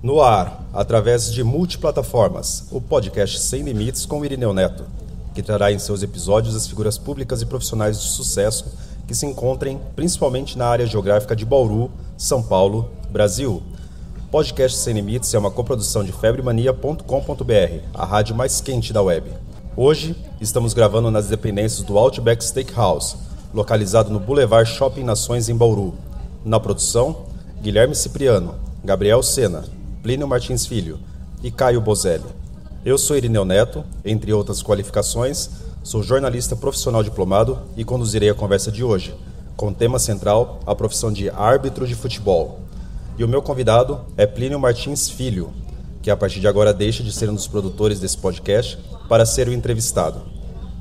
No ar, através de multiplataformas, o podcast Sem Limites com Irineu Neto, que trará em seus episódios as figuras públicas e profissionais de sucesso que se encontrem principalmente na área geográfica de Bauru, São Paulo, Brasil. O podcast Sem Limites é uma coprodução de febремania.com.br, a rádio mais quente da web. Hoje, estamos gravando nas dependências do Outback Steakhouse, localizado no Boulevard Shopping Nações, em Bauru. Na produção, Guilherme Cipriano, Gabriel Sena, Plínio Martins Filho e Caio Bozelli. Eu sou Irineu Neto, entre outras qualificações, sou jornalista profissional diplomado e conduzirei a conversa de hoje, com tema central a profissão de árbitro de futebol. E o meu convidado é Plínio Martins Filho, que a partir de agora deixa de ser um dos produtores desse podcast para ser o entrevistado.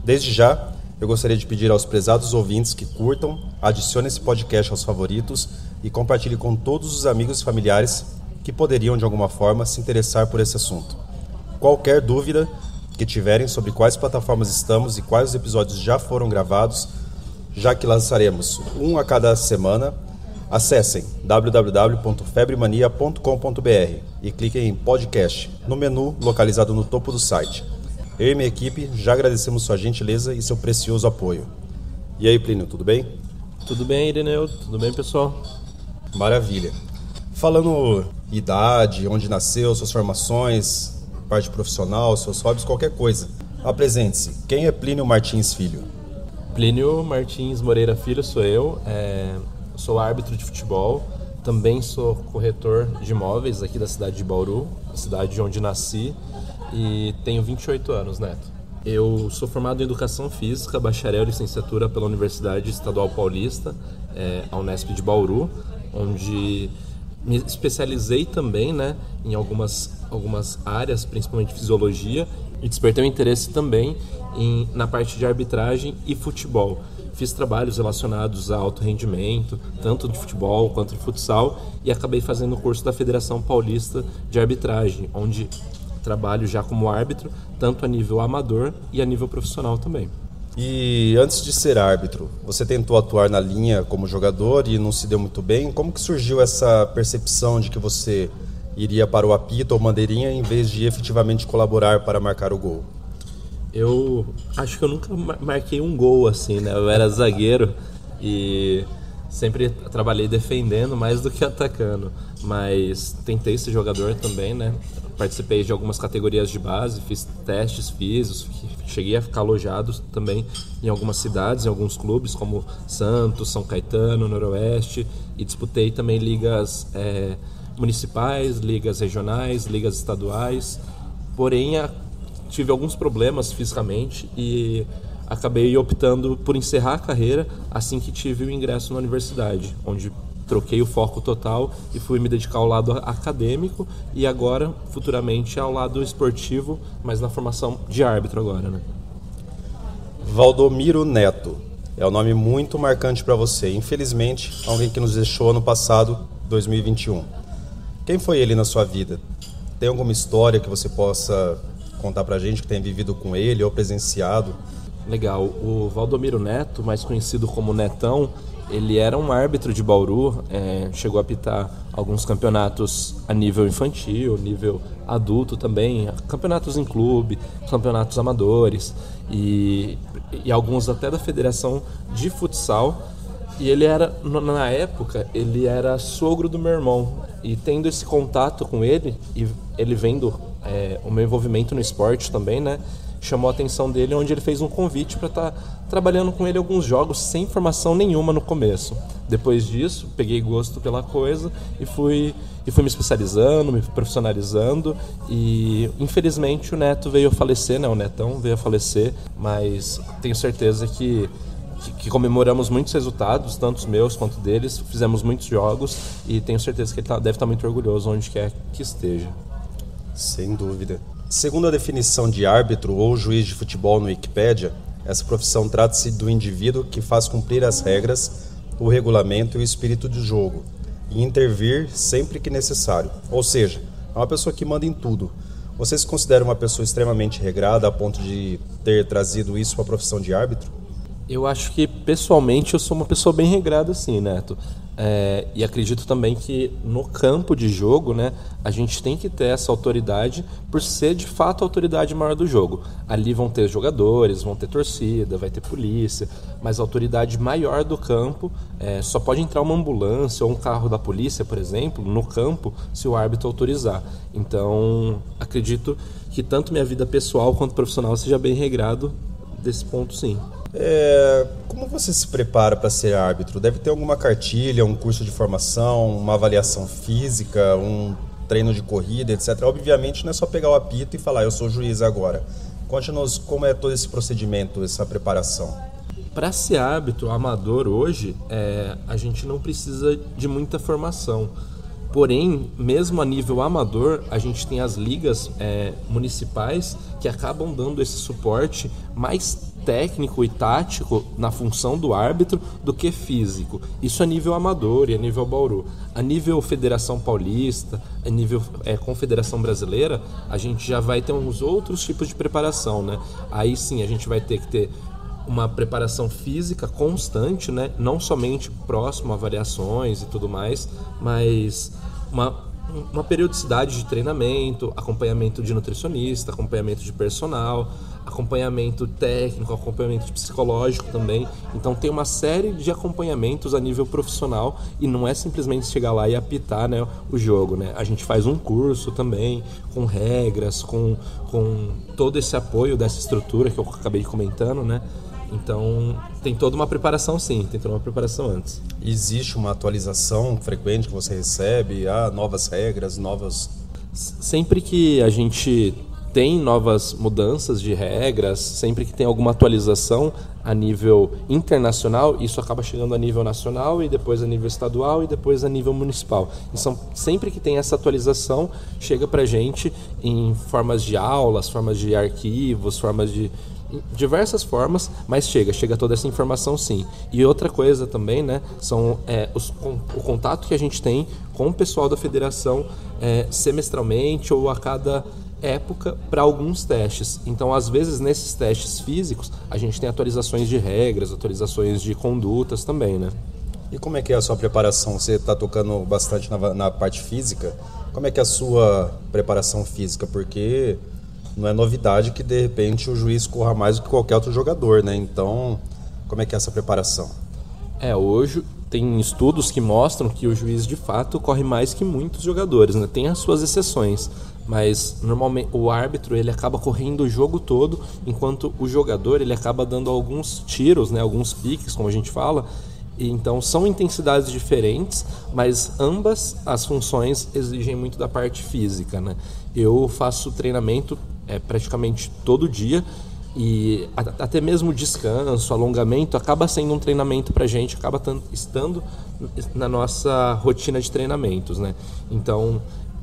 Desde já, eu gostaria de pedir aos prezados ouvintes que curtam, adicionem esse podcast aos favoritos e compartilhem com todos os amigos e familiares que poderiam, de alguma forma, se interessar por esse assunto. Qualquer dúvida que tiverem sobre quais plataformas estamos e quais episódios já foram gravados, já que lançaremos um a cada semana, acessem www.febремania.com.br e cliquem em podcast, no menu localizado no topo do site. Eu e minha equipe já agradecemos sua gentileza e seu precioso apoio. E aí, Plínio, tudo bem? Tudo bem, Irineu? Tudo bem, pessoal? Maravilha. Falando idade, onde nasceu, suas formações, parte profissional, seus hobbies, qualquer coisa. Apresente-se. Quem é Plínio Martins Filho? Plínio Martins Moreira Filho sou eu. Sou árbitro de futebol. Também sou corretor de imóveis aqui da cidade de Bauru, a cidade onde nasci. E tenho 28 anos, Neto. Eu sou formado em Educação Física, bacharel e licenciatura pela Universidade Estadual Paulista, a Unesp de Bauru, onde me especializei também, em algumas áreas, principalmente fisiologia, e despertei um interesse também na parte de arbitragem e futebol. Fiz trabalhos relacionados a alto rendimento, tanto de futebol quanto de futsal, e acabei fazendo o curso da Federação Paulista de Arbitragem, onde trabalho já como árbitro, tanto a nível amador e a nível profissional também. E antes de ser árbitro, você tentou atuar na linha como jogador e não se deu muito bem. Como que surgiu essa percepção de que você iria para o apito ou bandeirinha em vez de efetivamente colaborar para marcar o gol? Eu acho que eu nunca marquei um gol assim, Eu era zagueiro e sempre trabalhei defendendo mais do que atacando, mas tentei ser jogador também, Participei de algumas categorias de base, fiz testes físicos, cheguei a ficar alojado também em algumas cidades, em alguns clubes como Santos, São Caetano, Noroeste, e disputei também ligas municipais, ligas regionais, ligas estaduais, porém tive alguns problemas fisicamente e acabei optando por encerrar a carreira assim que tive o ingresso na universidade, onde troquei o foco total e fui me dedicar ao lado acadêmico e agora, futuramente, ao lado esportivo, mas na formação de árbitro agora, Valdomiro Neto. É um nome muito marcante para você. Infelizmente, alguém que nos deixou ano passado, 2021. Quem foi ele na sua vida? Tem alguma história que você possa contar pra gente, que tenha vivido com ele ou presenciado? Legal. O Valdomiro Neto, mais conhecido como Netão, ele era um árbitro de Bauru, chegou a apitar alguns campeonatos a nível infantil, nível adulto também, campeonatos em clube, campeonatos amadores e alguns até da Federação de Futsal. E ele era, na época, ele era sogro do meu irmão. E tendo esse contato com ele, e ele vendo o meu envolvimento no esporte também, chamou a atenção dele, onde ele fez um convite para estar trabalhando com ele alguns jogos sem formação nenhuma no começo. Depois disso, peguei gosto pela coisa e fui me especializando, me profissionalizando, e infelizmente o Neto veio a falecer, o Netão veio a falecer, mas tenho certeza que comemoramos muitos resultados, tanto os meus quanto deles, fizemos muitos jogos e tenho certeza que ele deve estar muito orgulhoso onde quer que esteja. Sem dúvida. Segundo a definição de árbitro ou juiz de futebol no Wikipédia, essa profissão trata-se do indivíduo que faz cumprir as regras, o regulamento e o espírito do jogo, e intervir sempre que necessário. Ou seja, é uma pessoa que manda em tudo. Você se considera uma pessoa extremamente regrada a ponto de ter trazido isso para a profissão de árbitro? Eu acho que, pessoalmente, eu sou uma pessoa bem regrada, sim, Neto. E acredito também que no campo de jogo, né, a gente tem que ter essa autoridade por ser de fato a autoridade maior do jogo. Ali vão ter jogadores, vão ter torcida, vai ter polícia, mas a autoridade maior do campo só pode entrar uma ambulância ou um carro da polícia, por exemplo, no campo, se o árbitro autorizar. Então, acredito que tanto minha vida pessoal quanto profissional seja bem regrado desse ponto, sim. Como você se prepara para ser árbitro? Deve ter alguma cartilha, um curso de formação, uma avaliação física, um treino de corrida, etc. Obviamente não é só pegar o apito e falar, eu sou juiz agora. Conte-nos como é todo esse procedimento, essa preparação. Para ser árbitro amador hoje, a gente não precisa de muita formação. Porém, mesmo a nível amador, a gente tem as ligas municipais que acabam dando esse suporte mais técnico e tático na função do árbitro do que físico. Isso a nível amador e a nível Bauru. A nível Federação Paulista, a nível Confederação Brasileira, a gente já vai ter uns outros tipos de preparação, né? Aí sim, a gente vai ter que ter uma preparação física constante, né? Não somente próximo a variações e tudo mais, mas uma periodicidade de treinamento, acompanhamento de nutricionista, acompanhamento de personal, acompanhamento técnico, acompanhamento psicológico também. Então tem uma série de acompanhamentos a nível profissional e não é simplesmente chegar lá e apitar, né, o jogo, né? A gente faz um curso também com regras, com todo esse apoio dessa estrutura que eu acabei comentando, né? Então, tem toda uma preparação, sim, tem toda uma preparação antes. Existe uma atualização frequente que você recebe? Novas regras, novas... Sempre que a gente tem novas mudanças de regras, sempre que tem alguma atualização a nível internacional, isso acaba chegando a nível nacional e depois a nível estadual e depois a nível municipal. Então, sempre que tem essa atualização, chega pra gente em formas de aulas, formas de arquivos, formas de... diversas formas, mas chega toda essa informação, sim. E outra coisa também, né, são o contato que a gente tem com o pessoal da federação semestralmente ou a cada época para alguns testes. Então, às vezes, nesses testes físicos, a gente tem atualizações de regras, atualizações de condutas também, né? E como é que é a sua preparação? Você está tocando bastante na parte física. Como é que é a sua preparação física? Porque não é novidade que, de repente, o juiz corra mais do que qualquer outro jogador, né? Então, como é que é essa preparação? Hoje tem estudos que mostram que o juiz, de fato, corre mais que muitos jogadores, né? Tem as suas exceções, mas, normalmente, o árbitro, ele acaba correndo o jogo todo, enquanto o jogador, ele acaba dando alguns tiros, né? Alguns piques, como a gente fala. E, então, são intensidades diferentes, mas ambas as funções exigem muito da parte física, né? Eu faço treinamento praticamente todo dia e até mesmo descanso, alongamento acaba sendo um treinamento pra gente, acaba estando na nossa rotina de treinamentos, né? Então,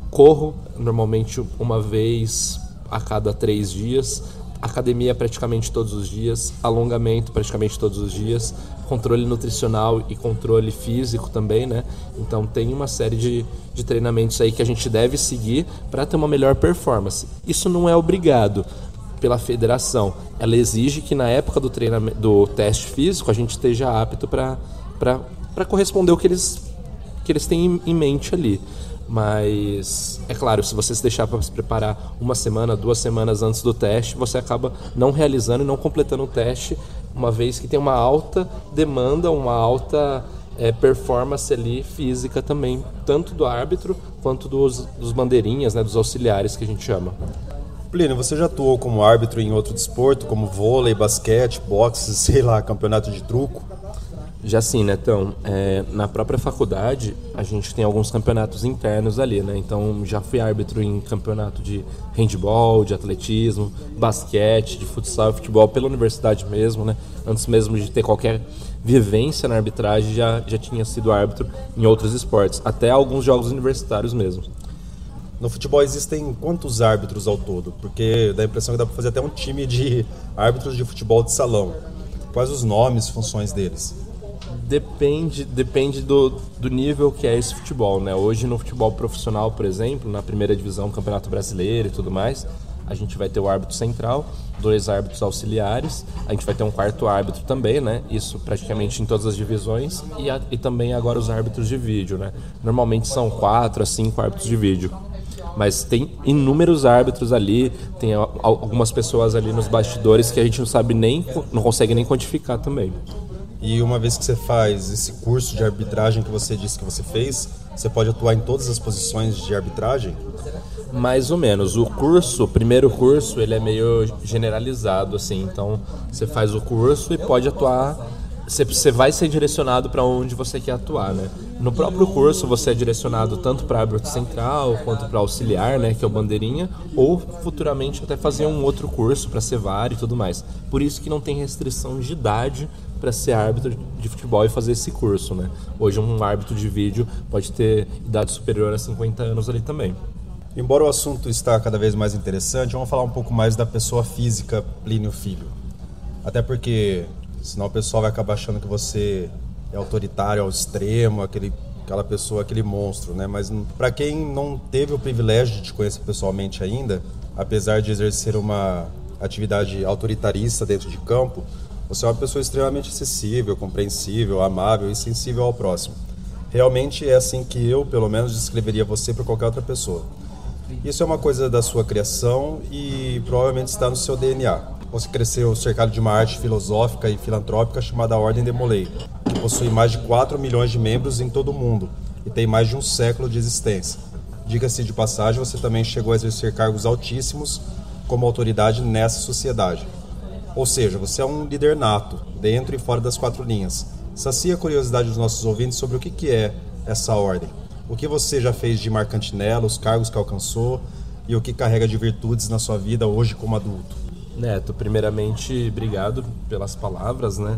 corro normalmente uma vez a cada 3 dias, academia praticamente todos os dias, alongamento praticamente todos os dias, controle nutricional e controle físico também, né? Então tem uma série de treinamentos aí que a gente deve seguir para ter uma melhor performance. Isso não é obrigado pela federação. Ela exige que na época do treinamento, do teste físico, a gente esteja apto para corresponder ao que eles têm em mente ali. Mas, é claro, se você se deixar para se preparar 1 semana, 2 semanas antes do teste, você acaba não realizando e não completando o teste, uma vez que tem uma alta demanda, uma alta performance ali física também, tanto do árbitro quanto dos bandeirinhas, né, dos auxiliares que a gente chama. Plínio, você já atuou como árbitro em outro desporto, como vôlei, basquete, boxe, sei lá, campeonato de truco? Já sim, né? Então, na própria faculdade, a gente tem alguns campeonatos internos ali, né? Então, já fui árbitro em campeonato de handball, de atletismo, basquete, de futsal e futebol pela universidade mesmo, né? Antes mesmo de ter qualquer vivência na arbitragem, já tinha sido árbitro em outros esportes, até alguns jogos universitários mesmo. No futebol existem quantos árbitros ao todo? Porque dá a impressão que dá para fazer até um time de árbitros de futebol de salão. Quais os nomes, funções deles? Depende do nível que é esse futebol, né? Hoje no futebol profissional, por exemplo, na primeira divisão, Campeonato Brasileiro e tudo mais, A gente vai ter o árbitro central, 2 árbitros auxiliares, a gente vai ter um 4º árbitro também, né? Isso praticamente em todas as divisões, e também agora os árbitros de vídeo, né? Normalmente são 4 a 5 árbitros de vídeo. Mas tem inúmeros árbitros ali, tem algumas pessoas ali nos bastidores que a gente não consegue nem quantificar também. E uma vez que você faz esse curso de arbitragem que você disse que você fez, você pode atuar em todas as posições de arbitragem? Mais ou menos. O primeiro curso, ele é meio generalizado, assim. Então, você faz o curso e pode atuar. Você vai ser direcionado para onde você quer atuar, né? No próprio curso, você é direcionado tanto para árbitro central quanto para auxiliar, né, que é o bandeirinha, ou futuramente até fazer um outro curso para ser VAR e tudo mais. Por isso que não tem restrição de idade para ser árbitro de futebol e fazer esse curso, né? Hoje um árbitro de vídeo pode ter idade superior a 50 anos ali também. Embora o assunto está cada vez mais interessante, vamos falar um pouco mais da pessoa física Plínio Filho. Até porque senão o pessoal vai acabar achando que você é autoritário ao extremo, aquela pessoa, aquele monstro, né? Mas para quem não teve o privilégio de te conhecer pessoalmente ainda, apesar de exercer uma atividade autoritarista dentro de campo, você é uma pessoa extremamente acessível, compreensível, amável e sensível ao próximo. Realmente é assim que eu, pelo menos, descreveria você para qualquer outra pessoa. Isso é uma coisa da sua criação e provavelmente está no seu DNA. Você cresceu cercado de uma arte filosófica e filantrópica chamada Ordem de Molay, que possui mais de 4 milhões de membros em todo o mundo e tem mais de um século de existência. Diga-se de passagem, você também chegou a exercer cargos altíssimos como autoridade nessa sociedade. Ou seja, você é um líder nato, dentro e fora das 4 linhas. Sacia a curiosidade dos nossos ouvintes sobre o que é essa ordem. O que você já fez de marcante nela, os cargos que alcançou e o que carrega de virtudes na sua vida hoje como adulto. Neto, primeiramente, obrigado pelas palavras, né?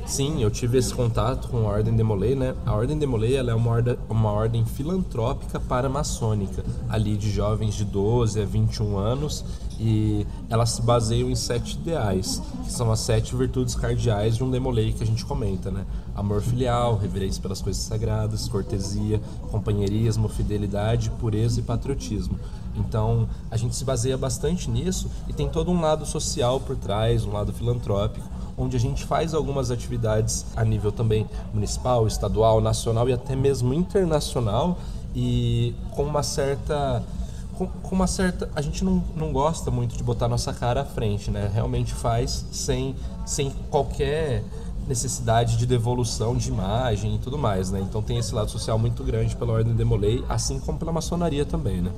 Sim, eu tive esse contato com a Ordem de Molay, né? A Ordem de Molay, ela é uma ordem filantrópica paramaçônica, ali de jovens de 12 a 21 anos, e elas se baseiam em 7 ideais, que são as 7 virtudes cardeais de um Demolay que a gente comenta, né? Amor filial, reverência pelas coisas sagradas, cortesia, companheirismo, fidelidade, pureza e patriotismo. Então, a gente se baseia bastante nisso e tem todo um lado social por trás, um lado filantrópico, onde a gente faz algumas atividades a nível também municipal, estadual, nacional e até mesmo internacional, e com uma certa... a gente não gosta muito de botar nossa cara à frente, né? Realmente faz sem qualquer necessidade de devolução de imagem e tudo mais, né? Então tem esse lado social muito grande pela Ordem de Molay, assim como pela maçonaria também, né?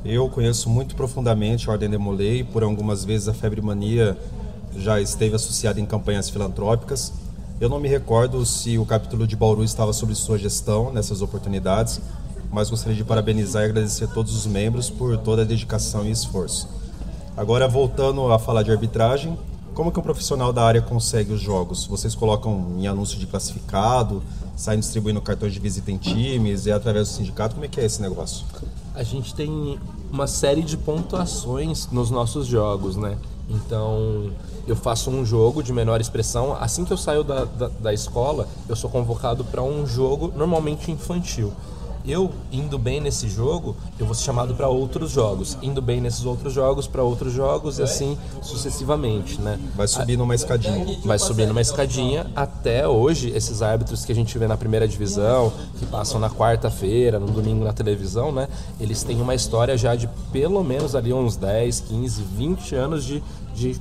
Eu conheço muito profundamente a Ordem de Molay, por algumas vezes a Febre Mania já esteve associada em campanhas filantrópicas. Eu não me recordo se o capítulo de Bauru estava sob sua gestão nessas oportunidades, mas gostaria de parabenizar e agradecer a todos os membros por toda a dedicação e esforço. Agora, voltando a falar de arbitragem, como que um profissional da área consegue os jogos? Vocês colocam em anúncio de classificado, saem distribuindo cartões de visita em times, através do sindicato? Como é que é esse negócio? A gente tem uma série de pontuações nos nossos jogos, né? Então, eu faço um jogo de menor expressão. Assim que eu saio da escola, eu sou convocado para um jogo normalmente infantil. Eu, indo bem nesse jogo, eu vou ser chamado para outros jogos. Indo bem nesses outros jogos, para outros jogos e assim sucessivamente, né? Vai subindo uma escadinha. Vai subindo uma escadinha até hoje, esses árbitros que a gente vê na primeira divisão, que passam na quarta-feira, no domingo na televisão, né? Eles têm uma história já de pelo menos ali uns 10, 15, 20 anos de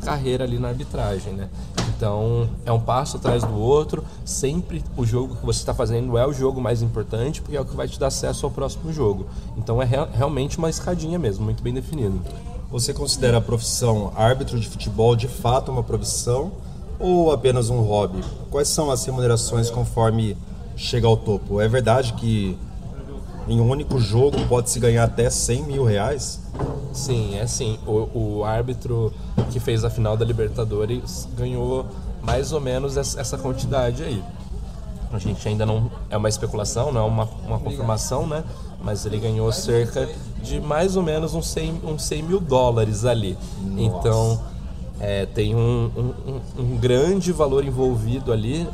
carreira ali na arbitragem, né? Então, é um passo atrás do outro. Sempre o jogo que você está fazendo é o jogo mais importante, porque é o que vai te dar acesso ao próximo jogo. Então, é realmente uma escadinha mesmo, muito bem definido. Você considera a profissão árbitro de futebol de fato uma profissão ou apenas um hobby? Quais são as remunerações conforme chega ao topo? É verdade que em um único jogo pode-se ganhar até 100 mil reais? Sim, é assim. O árbitro que fez a final da Libertadores ganhou mais ou menos essa quantidade aí. A gente ainda não... É uma especulação, não é uma confirmação, né? Mas ele ganhou cerca de mais ou menos uns 100 mil dólares ali. Nossa. Então, tem um grande valor envolvido ali,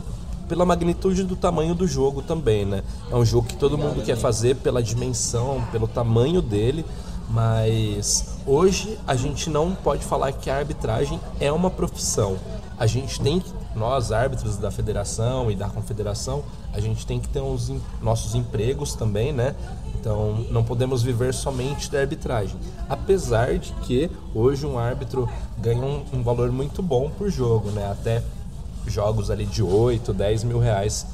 pela magnitude do tamanho do jogo também, né? É um jogo que todo mundo quer fazer pela dimensão, pelo tamanho dele, Mas hoje a gente não pode falar que a arbitragem é uma profissão. A gente tem que, nós árbitros da federação e da confederação, a gente tem que ter os nossos empregos também, né? Então não podemos viver somente da arbitragem. Apesar de que hoje um árbitro ganha um valor muito bom por jogo, né? Até jogos ali de 8, 10 mil reais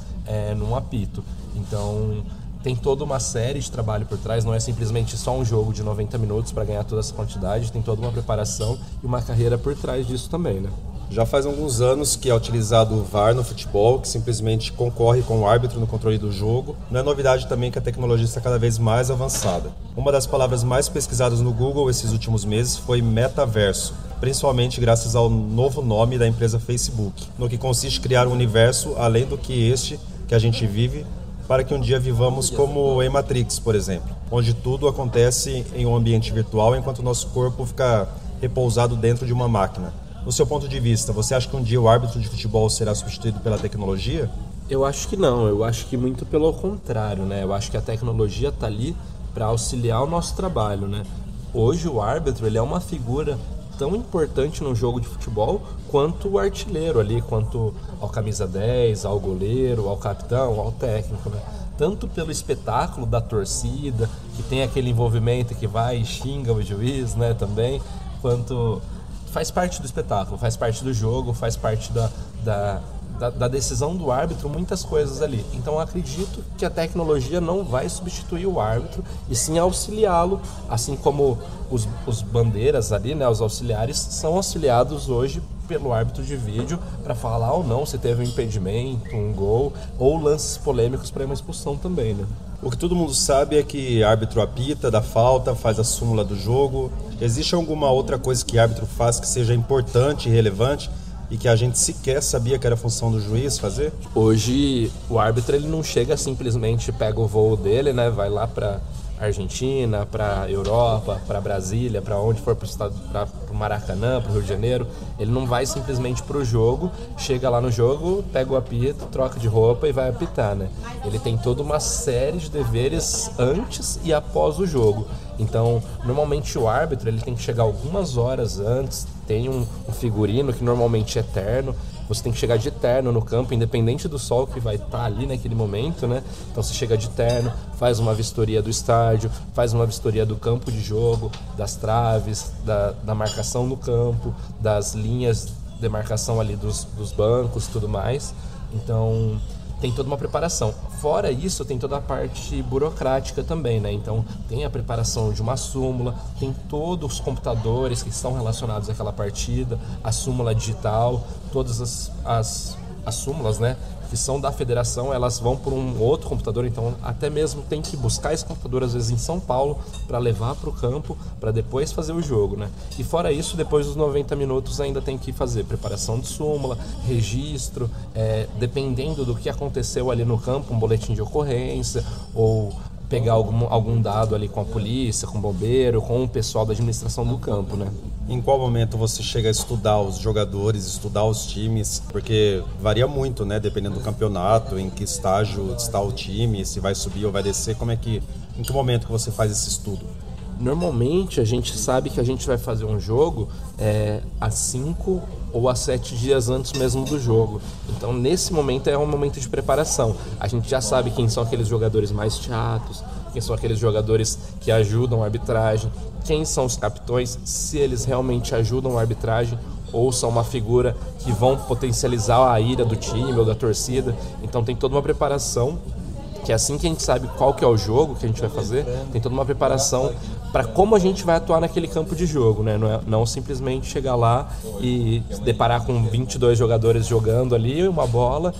num apito. Então tem toda uma série de trabalho por trás, não é simplesmente só um jogo de 90 minutos para ganhar toda essa quantidade, tem toda uma preparação e uma carreira por trás disso também, né? Já faz alguns anos que é utilizado o VAR no futebol, que simplesmente concorre com o árbitro no controle do jogo. Não é novidade também que a tecnologia está cada vez mais avançada. Uma das palavras mais pesquisadas no Google esses últimos meses foi metaverso, principalmente graças ao novo nome da empresa Facebook, no que consiste em criar um universo além do que este que a gente vive, para que um dia vivamos como em Matrix, por exemplo, onde tudo acontece em um ambiente virtual enquanto o nosso corpo fica repousado dentro de uma máquina. No seu ponto de vista, você acha que um dia o árbitro de futebol será substituído pela tecnologia? Eu acho que não, eu acho que muito pelo contrário, né? Eu acho que a tecnologia está ali para auxiliar o nosso trabalho, né? Hoje o árbitro ele é uma figura tão importante no jogo de futebol quanto o artilheiro ali, quanto ao camisa 10, ao goleiro, ao capitão, ao técnico, né? Tanto pelo espetáculo da torcida, que tem aquele envolvimento que vai e xinga o juiz, né, também, quanto faz parte do espetáculo, faz parte do jogo, faz parte da decisão do árbitro, muitas coisas ali. Então eu acredito que a tecnologia não vai substituir o árbitro e sim auxiliá-lo, assim como os bandeiras ali, né, os auxiliares, são auxiliados hoje pelo árbitro de vídeo para falar ou não se teve um impedimento, um gol ou lances polêmicos para uma expulsão também, né? O que todo mundo sabe é que árbitro apita, dá falta, faz a súmula do jogo. Existe alguma outra coisa que árbitro faz que seja importante e relevante e que a gente sequer sabia que era função do juiz fazer? Hoje o árbitro ele não chega simplesmente, pega o voo dele, né, vai lá para Argentina, para Europa, para Brasília, para onde for, para o Maracanã, para o Rio de Janeiro. Ele não vai simplesmente para o jogo, chega lá no jogo, pega o apito, troca de roupa e vai apitar, né? Ele tem toda uma série de deveres antes e após o jogo. Então, normalmente o árbitro ele tem que chegar algumas horas antes, tem um figurino que normalmente é terno. Você tem que chegar de terno no campo, independente do sol que vai estar ali naquele momento, né? Então você chega de terno, faz uma vistoria do estádio, faz uma vistoria do campo de jogo, das traves, da marcação no campo, das linhas de marcação ali dos bancos e tudo mais. Então tem toda uma preparação. Fora isso, tem toda a parte burocrática também, né? Então tem a preparação de uma súmula, tem todos os computadores que estão relacionados àquela partida, a súmula digital, todas as súmulas, né, que são da federação, elas vão por um outro computador, então até mesmo tem que buscar esse computador às vezes em São Paulo para levar para o campo, para depois fazer o jogo, né? E fora isso, depois dos 90 minutos ainda tem que fazer preparação de súmula, registro, dependendo do que aconteceu ali no campo, um boletim de ocorrência, ou pegar algum dado ali com a polícia, com o bombeiro, com o pessoal da administração do campo, né? Em qual momento você chega a estudar os jogadores, estudar os times? Porque varia muito, né? Dependendo do campeonato, em que estágio está o time, se vai subir ou vai descer, em que momento que você faz esse estudo? Normalmente a gente sabe que a gente vai fazer um jogo há 5 ou há 7 dias antes mesmo do jogo. Então nesse momento é um momento de preparação. A gente já sabe quem são aqueles jogadores mais chatos, quem são aqueles jogadores que ajudam a arbitragem, quem são os capitães, se eles realmente ajudam a arbitragem ou são uma figura que vão potencializar a ira do time ou da torcida. Então tem toda uma preparação, que assim que a gente sabe qual que é o jogo que a gente vai fazer, tem toda uma preparação para como a gente vai atuar naquele campo de jogo, né? Não simplesmente chegar lá e se deparar com 22 jogadores jogando ali uma bola,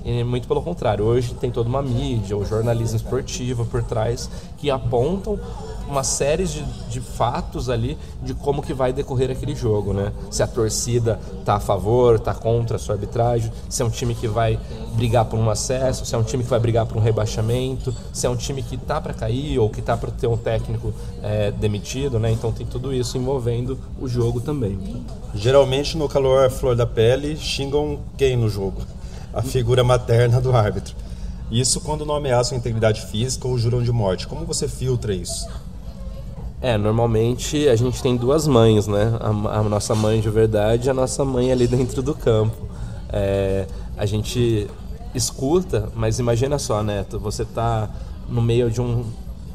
e muito pelo contrário. Hoje tem toda uma mídia, o jornalismo esportivo por trás, que apontam uma série de fatos ali de como que vai decorrer aquele jogo, né? Se a torcida tá a favor, tá contra a sua arbitragem, se é um time que vai brigar por um acesso, se é um time que vai brigar por um rebaixamento, se é um time que tá para cair ou que tá para ter um técnico demitido, né? Então tem tudo isso envolvendo o jogo também. Geralmente no calor à flor da pele xingam quem no jogo? A figura materna do árbitro. Isso quando não ameaçam a integridade física ou juram de morte. Como você filtra isso? Normalmente a gente tem duas mães, né? A nossa mãe de verdade e a nossa mãe ali dentro do campo. A gente escuta, mas imagina só, Neto, você tá no meio de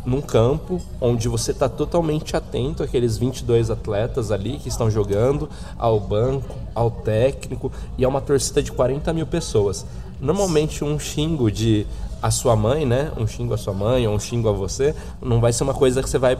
num campo onde você está totalmente atento àqueles 22 atletas ali que estão jogando, ao banco, ao técnico, e é uma torcida de 40 mil pessoas. Normalmente um xingo a sua mãe, né? Um xingo a sua mãe ou um xingo a você, não vai ser uma coisa que você vai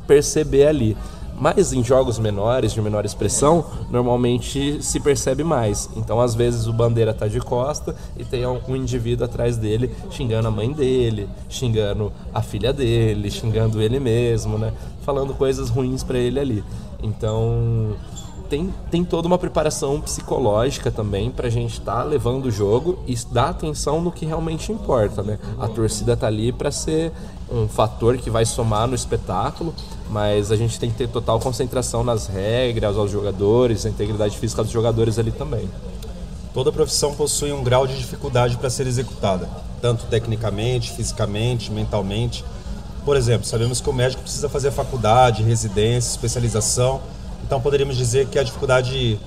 perceber ali. Mas em jogos menores, de menor expressão, normalmente se percebe mais. Então, às vezes, o bandeira tá de costa e tem um indivíduo atrás dele xingando a mãe dele, xingando a filha dele, xingando ele mesmo, né? Falando coisas ruins para ele ali. Então, tem toda uma preparação psicológica também pra gente estar levando o jogo e dar atenção no que realmente importa, né? A torcida tá ali para ser um fator que vai somar no espetáculo, mas a gente tem que ter total concentração nas regras, aos jogadores, a integridade física dos jogadores ali também. Toda profissão possui um grau de dificuldade para ser executada, tanto tecnicamente, fisicamente, mentalmente. Por exemplo, sabemos que o médico precisa fazer faculdade, residência, especialização, então poderíamos dizer que a dificuldade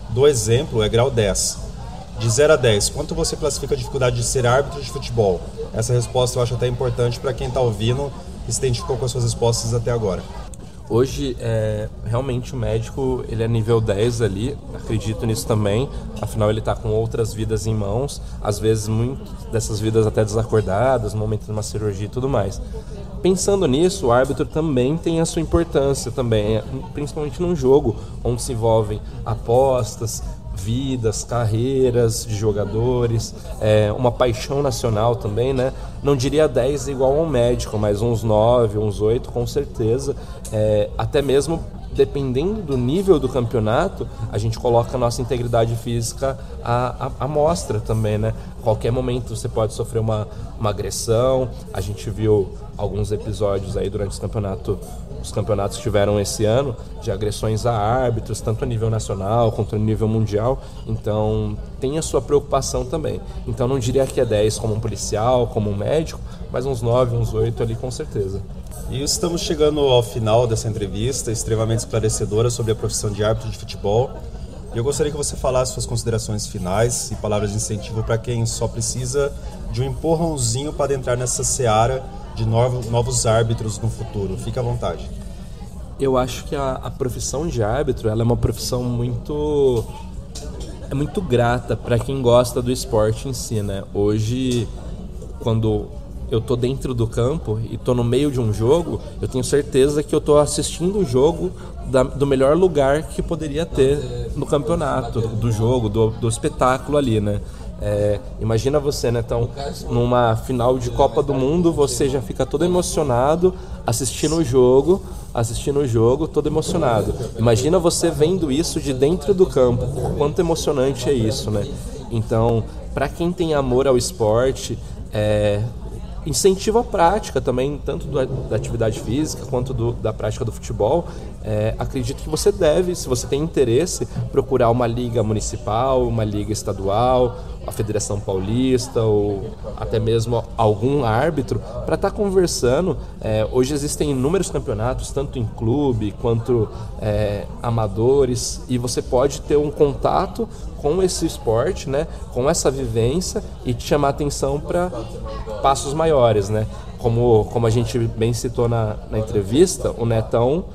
do exemplo é grau 10. De 0 a 10, quanto você classifica a dificuldade de ser árbitro de futebol? Essa resposta eu acho até importante para quem está ouvindo e se identificou com as suas respostas até agora. Hoje, realmente o médico ele é nível 10 ali, acredito nisso também, afinal ele está com outras vidas em mãos, às vezes muitas dessas vidas até desacordadas, no momento de uma cirurgia e tudo mais. Pensando nisso, o árbitro também tem a sua importância também, principalmente num jogo onde se envolvem apostas, vidas, carreiras de jogadores, uma paixão nacional também, né? Não diria 10 igual ao médico, mas uns 9, uns 8 com certeza. Até mesmo dependendo do nível do campeonato, a gente coloca a nossa integridade física à mostra também, né? Qualquer momento você pode sofrer uma agressão. A gente viu alguns episódios aí durante os campeonatos que tiveram esse ano, de agressões a árbitros, tanto a nível nacional quanto a nível mundial. Então, tem a sua preocupação também. Então, não diria que é 10 como um policial, como um médico, mas uns 9, uns 8 ali com certeza. E estamos chegando ao final dessa entrevista extremamente esclarecedora sobre a profissão de árbitro de futebol. E eu gostaria que você falasse suas considerações finais e palavras de incentivo para quem só precisa de um empurrãozinho para adentrar nessa seara de novos árbitros no futuro. Fique à vontade. Eu acho que a profissão de árbitro ela é uma profissão muito grata para quem gosta do esporte em si, né? Hoje, quando eu tô dentro do campo e tô no meio de um jogo, eu tenho certeza que eu tô assistindo o jogo do melhor lugar que poderia ter no campeonato, do jogo, do espetáculo ali, né? Imagina você, né? Então, numa final de Copa do Mundo, você já fica todo emocionado assistindo o jogo, todo emocionado. Imagina você vendo isso de dentro do campo, o quanto emocionante é isso, né? Então, para quem tem amor ao esporte, incentiva a prática também, tanto da atividade física quanto da prática do futebol. Acredito que você deve, se você tem interesse, procurar uma liga municipal, uma liga estadual, a Federação Paulista ou até mesmo algum árbitro para estar conversando. Hoje existem inúmeros campeonatos, tanto em clube quanto amadores, e você pode ter um contato com esse esporte, né, com essa vivência e te chamar a atenção para passos maiores, né? Como a gente bem citou na entrevista, o Netão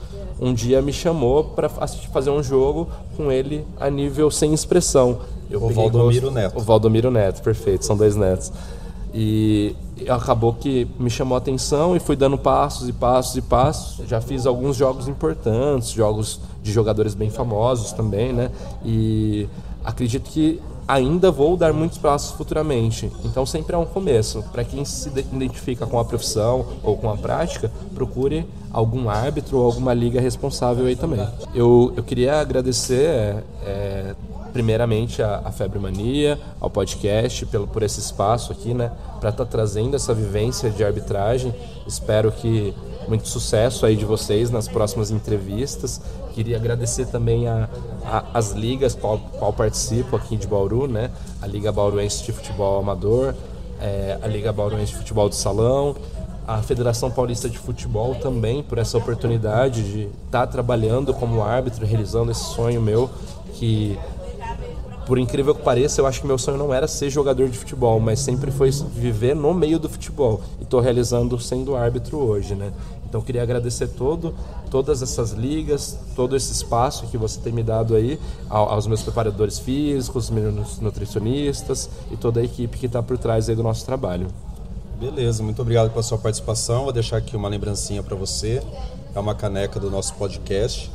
um dia me chamou para fazer um jogo com ele a nível sem expressão. O Valdomiro Neto. O Valdomiro Neto, perfeito, são 2 netos. E acabou que me chamou a atenção e fui dando passos e passos e passos. Já fiz alguns jogos importantes, jogos de jogadores bem famosos também, né? E acredito que ainda vou dar muitos passos futuramente. Então sempre é um começo. Para quem se identifica com a profissão ou com a prática, procure algum árbitro ou alguma liga responsável aí também. Eu queria agradecer primeiramente a Febre Mania, ao podcast, por esse espaço aqui, né, para estar trazendo essa vivência de arbitragem. Espero que muito sucesso aí de vocês nas próximas entrevistas. Queria agradecer também as ligas qual participo aqui de Bauru, né, a Liga Bauruense de Futebol Amador, a Liga Bauruense de Futebol do Salão, a Federação Paulista de Futebol também por essa oportunidade de estar trabalhando como árbitro, realizando esse sonho meu, que por incrível que pareça, eu acho que meu sonho não era ser jogador de futebol, mas sempre foi viver no meio do futebol, e estou realizando sendo árbitro hoje, né? Então eu queria agradecer todas essas ligas, todo esse espaço que você tem me dado aí, aos meus preparadores físicos, meus nutricionistas e toda a equipe que está por trás aí do nosso trabalho. Beleza, muito obrigado pela sua participação. Vou deixar aqui uma lembrancinha para você. É uma caneca do nosso podcast.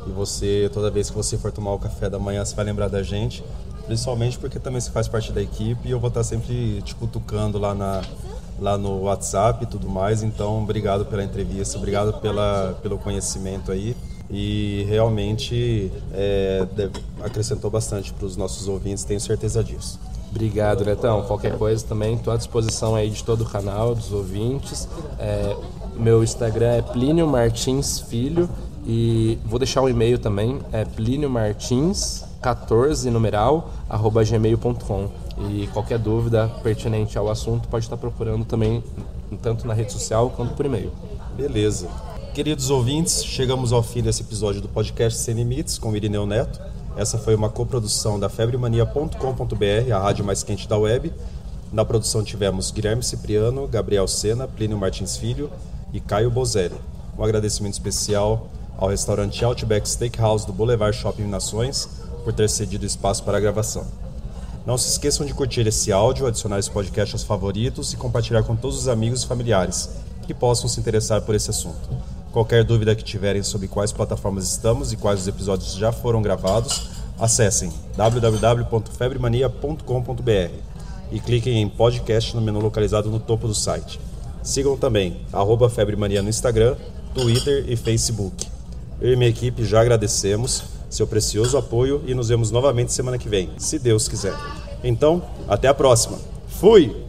E você, toda vez que você for tomar o café da manhã, você vai lembrar da gente. Principalmente porque também você faz parte da equipe e eu vou estar sempre te cutucando lá no WhatsApp e tudo mais. Então, obrigado pela entrevista, obrigado pelo conhecimento aí. E realmente acrescentou bastante para os nossos ouvintes, tenho certeza disso. Obrigado, Netão. Qualquer coisa também estou à disposição aí de todo o canal, dos ouvintes. Meu Instagram é Plínio Martins Filho e vou deixar o e-mail também, é pliniomartins14 @gmail.com. E qualquer dúvida pertinente ao assunto pode estar procurando também, tanto na rede social quanto por e-mail. Beleza. Queridos ouvintes, chegamos ao fim desse episódio do podcast Sem Limites com o Irineu Neto. Essa foi uma coprodução da febremania.com.br, a rádio mais quente da web. Na produção tivemos Guilherme Cipriano, Gabriel Sena, Plínio Martins Filho e Caio Bozelli. Um agradecimento especial ao restaurante Outback Steakhouse do Boulevard Shopping Nações por ter cedido espaço para a gravação. Não se esqueçam de curtir esse áudio, adicionar esse podcast aos favoritos e compartilhar com todos os amigos e familiares que possam se interessar por esse assunto. Qualquer dúvida que tiverem sobre quais plataformas estamos e quais os episódios já foram gravados, acessem www.febremania.com.br e cliquem em podcast no menu localizado no topo do site. Sigam também @febremania no Instagram, Twitter e Facebook. Eu e minha equipe já agradecemos seu precioso apoio e nos vemos novamente semana que vem, se Deus quiser. Então, até a próxima. Fui!